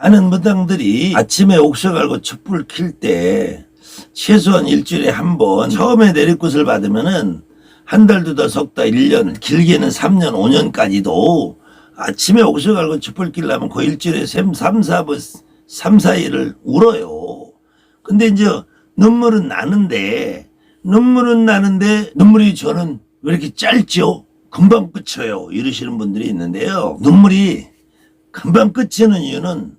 하는 무당들이 아침에 옥새 갈고 촛불 킬 때 최소한 일주일에 한 번 처음에 내리굿을 받으면은 한 달, 두 달, 석 달, 1년, 길게는 3년, 5년까지도 아침에 옥새 갈고 촛불 끼려면 거의 일주일에 3, 4일을 울어요. 근데 이제 눈물은 나는데 눈물이 저는 왜 이렇게 짧죠? 금방 끝쳐요. 이러시는 분들이 있는데요. 눈물이 금방 끝치는 이유는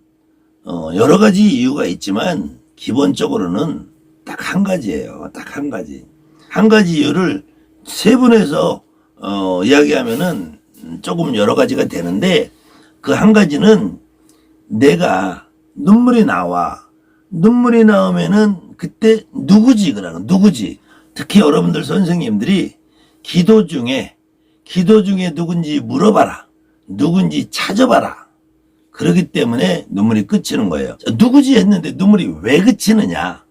여러 가지 이유가 있지만 기본적으로는 딱 한 가지예요. 딱 한 가지. 한 가지 이유를 세분해서 이야기하면은 조금 여러 가지가 되는데 그 한 가지는 내가 눈물이 나오면은 그때 누구지 그러는 누구지. 특히 여러분들 선생님들이 기도 중에 누군지 물어봐라. 누군지 찾아봐라. 그렇기 때문에 눈물이 그치는 거예요. 누구지 했는데 눈물이 왜 그치느냐?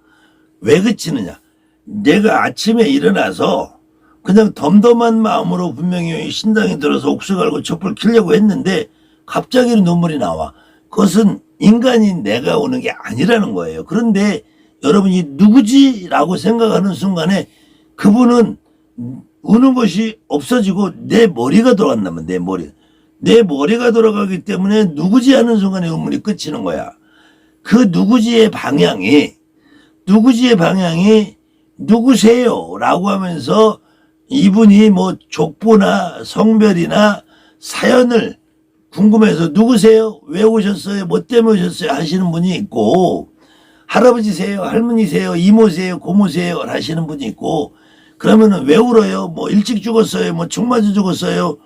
내가 아침에 일어나서 그냥 덤덤한 마음으로 분명히 신당에 들어서 옥수 갈고 촛불 켜려고 했는데 갑자기 눈물이 나와. 그것은 인간이 내가 오는 게 아니라는 거예요. 그런데 여러분이 누구지라고 생각하는 순간에 그분은 우는 것이 없어지고 내 머리가 돌아간다면 내 머리가 돌아가기 때문에 누구지 하는 순간에 눈물이 그치는 거야. 그 누구지의 방향이 누구세요? 라고 하면서 이분이 뭐 족보나 성별이나 사연을 궁금해서 누구세요? 왜 오셨어요? 뭐 때문에 오셨어요? 하시는 분이 있고 할아버지세요? 할머니세요? 이모세요? 고모세요? 하시는 분이 있고 그러면은 왜 울어요? 뭐 일찍 죽었어요? 뭐 총 맞아 죽었어요?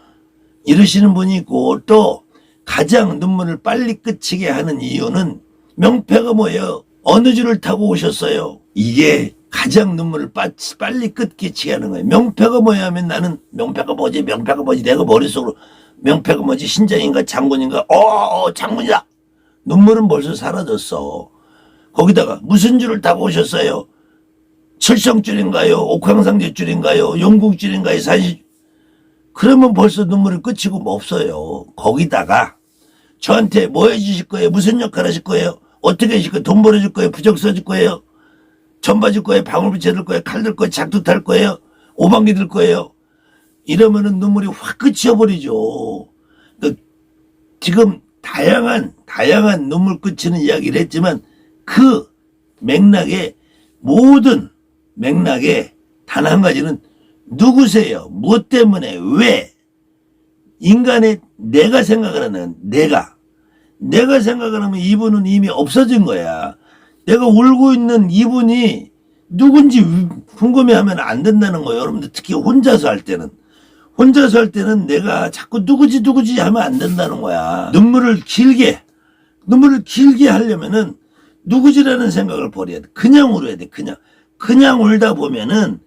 이러시는 분이 있고 또 가장 눈물을 빨리 그치게 하는 이유는 명패가 뭐예요? 어느 줄을 타고 오셨어요? 이게 가장 눈물을 빨리 끝기치게 하는 거예요. 명패가 뭐야 하면 나는 명패가 뭐지 내가 머릿속으로 명패가 뭐지 신장인가 장군인가 장군이다. 눈물은 벌써 사라졌어. 거기다가 무슨 줄을 타고 오셨어요? 칠성줄인가요? 옥황상제줄인가요? 용국줄인가요? 산시 그러면 벌써 눈물이 끝이고 뭐 없어요. 거기다가 저한테 뭐 해주실 거예요? 무슨 역할 하실 거예요? 어떻게 하실 거예요? 돈 벌어줄 거예요? 부적 써줄 거예요? 전봐 줄 거예요? 방울부채 들 거예요? 칼 들 거예요? 작두 탈 거예요? 오방기 들 거예요? 이러면은 눈물이 확 끝이어버리죠. 그러니까 지금 다양한 눈물 끝이는 이야기를 했지만 그 맥락에 모든 맥락에 단 한 가지는 누구세요? 무엇 때문에? 왜? 인간의 내가 생각을 하는 내가 생각을 하면 이분은 이미 없어진 거야. 내가 울고 있는 이분이 누군지 궁금해하면 안 된다는 거예요. 여러분들 특히 혼자서 할 때는 내가 자꾸 누구지 하면 안 된다는 거야. 눈물을 길게 하려면은 누구지라는 생각을 버려야 돼. 그냥 울어야 돼. 그냥 울다 보면은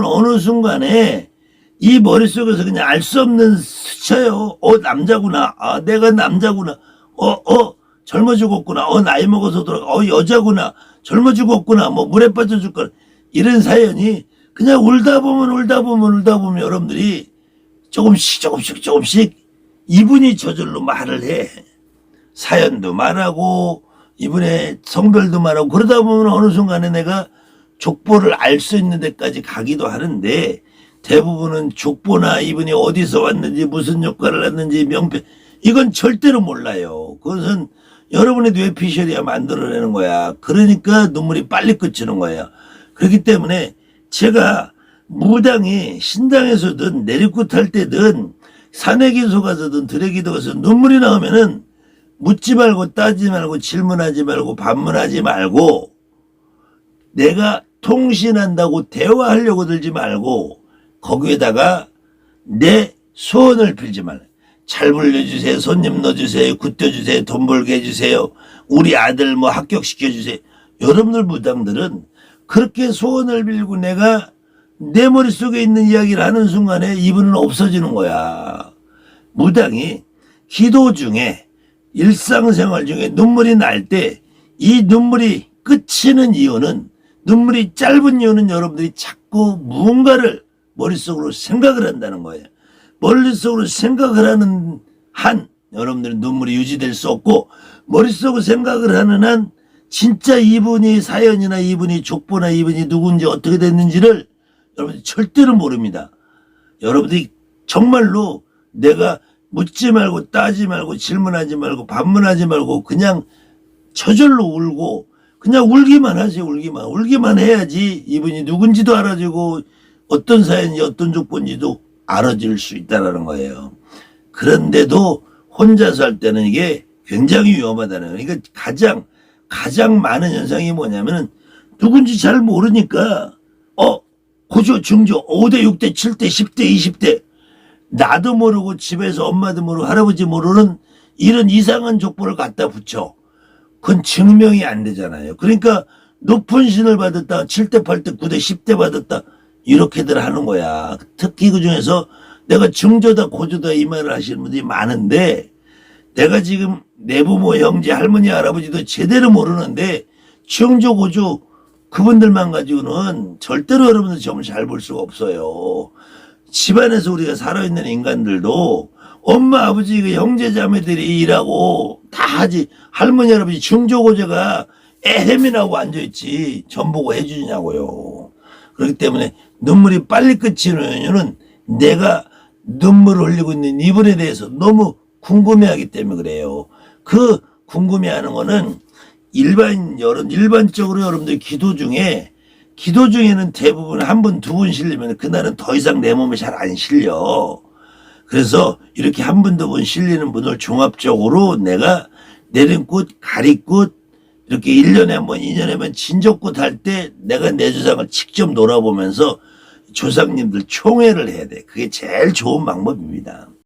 어느 순간에 이 머릿속에서 그냥 알 수 없는 스쳐요. 남자구나. 내가 남자구나. 젊어 죽었구나. 나이 먹어서 돌아가. 여자구나. 젊어 죽었구나. 뭐 물에 빠져 죽거나. 이런 사연이 그냥 울다 보면 여러분들이 조금씩 이분이 저절로 말을 해. 사연도 말하고 이분의 성별도 말하고 그러다 보면 어느 순간에 내가 족보를 알 수 있는 데까지 가기도 하는데 대부분은 족보나 이분이 어디서 왔는지 무슨 역할을 했는지 명패 이건 절대로 몰라요. 그것은 여러분의 뇌피셜이야 만들어내는 거야. 그러니까 눈물이 빨리 그치는 거예요. 그렇기 때문에 제가 무당이 신당에서든 내리굿 할 때든 산에기소 가서든 들에기도 가서 눈물이 나오면은 묻지 말고 따지지 말고 질문하지 말고 반문하지 말고 내가 통신한다고 대화하려고 들지 말고 거기에다가 내 소원을 빌지 말라. 잘 불려주세요. 손님 넣어주세요. 굳혀주세요. 돈 벌게 해주세요. 우리 아들 뭐 합격시켜주세요. 여러분들 무당들은 그렇게 소원을 빌고 내가 내 머릿속에 있는 이야기를 하는 순간에 이분은 없어지는 거야. 무당이 기도 중에 일상생활 중에 눈물이 날 때 이 눈물이 그치는 이유는 눈물이 짧은 이유는 여러분들이 자꾸 무언가를 머릿속으로 생각을 한다는 거예요. 머릿속으로 생각을 하는 한 여러분들은 눈물이 유지될 수 없고, 머릿속으로 생각을 하는 한 진짜 이분이 사연이나 이분이 족보나 이분이 누군지 어떻게 됐는지를 여러분들이 절대로 모릅니다. 여러분들이 정말로 내가 묻지 말고 따지 말고 질문하지 말고 반문하지 말고 그냥 저절로 울고 그냥 울기만 하세요. 울기만 해야지 이분이 누군지도 알아지고 어떤 사연이 어떤 족보인지도 알아질 수 있다는 거예요. 그런데도 혼자서 할 때는 이게 굉장히 위험하다는 거예요. 그러니까 가장 많은 현상이 뭐냐면은 누군지 잘 모르니까 고조 중조 5대 6대 7대 10대 20대 나도 모르고 집에서 엄마도 모르고 할아버지 모르는 이런 이상한 족보를 갖다 붙여. 그건 증명이 안 되잖아요. 그러니까 높은 신을 받았다 7대 8대 9대 10대 받았다 이렇게들 하는 거야. 특히 그중에서 내가 중조다 고조다 이 말을 하시는 분들이 많은데 내가 지금 내 부모 형제 할머니 할아버지도 제대로 모르는데 중조 고조 그분들만 가지고는 절대로 여러분들 점을 잘 볼 수가 없어요. 집안에서 우리가 살아있는 인간들도 엄마 아버지 그 형제 자매들이 일하고 다 하지 할머니 할아버지 중조고조가 애헤미나고 앉아있지 전 보고 해주냐고요. 그렇기 때문에 눈물이 빨리 그치는 이유는 내가 눈물을 흘리고 있는 이분에 대해서 너무 궁금해하기 때문에 그래요. 그 궁금해하는 거는 일반적으로 여러분들 기도 중에는 대부분 한 분, 두 분 실리면 그날은 더 이상 내 몸에 잘 안 실려. 그래서 이렇게 한 분, 두 분 실리는 분을 종합적으로 내가 내림꽃, 가리꽃, 이렇게 1년에 한 번, 2년에 한 번 진적꽃 할 때 내가 내 조상을 직접 놀아보면서 조상님들 총회를 해야 돼. 그게 제일 좋은 방법입니다.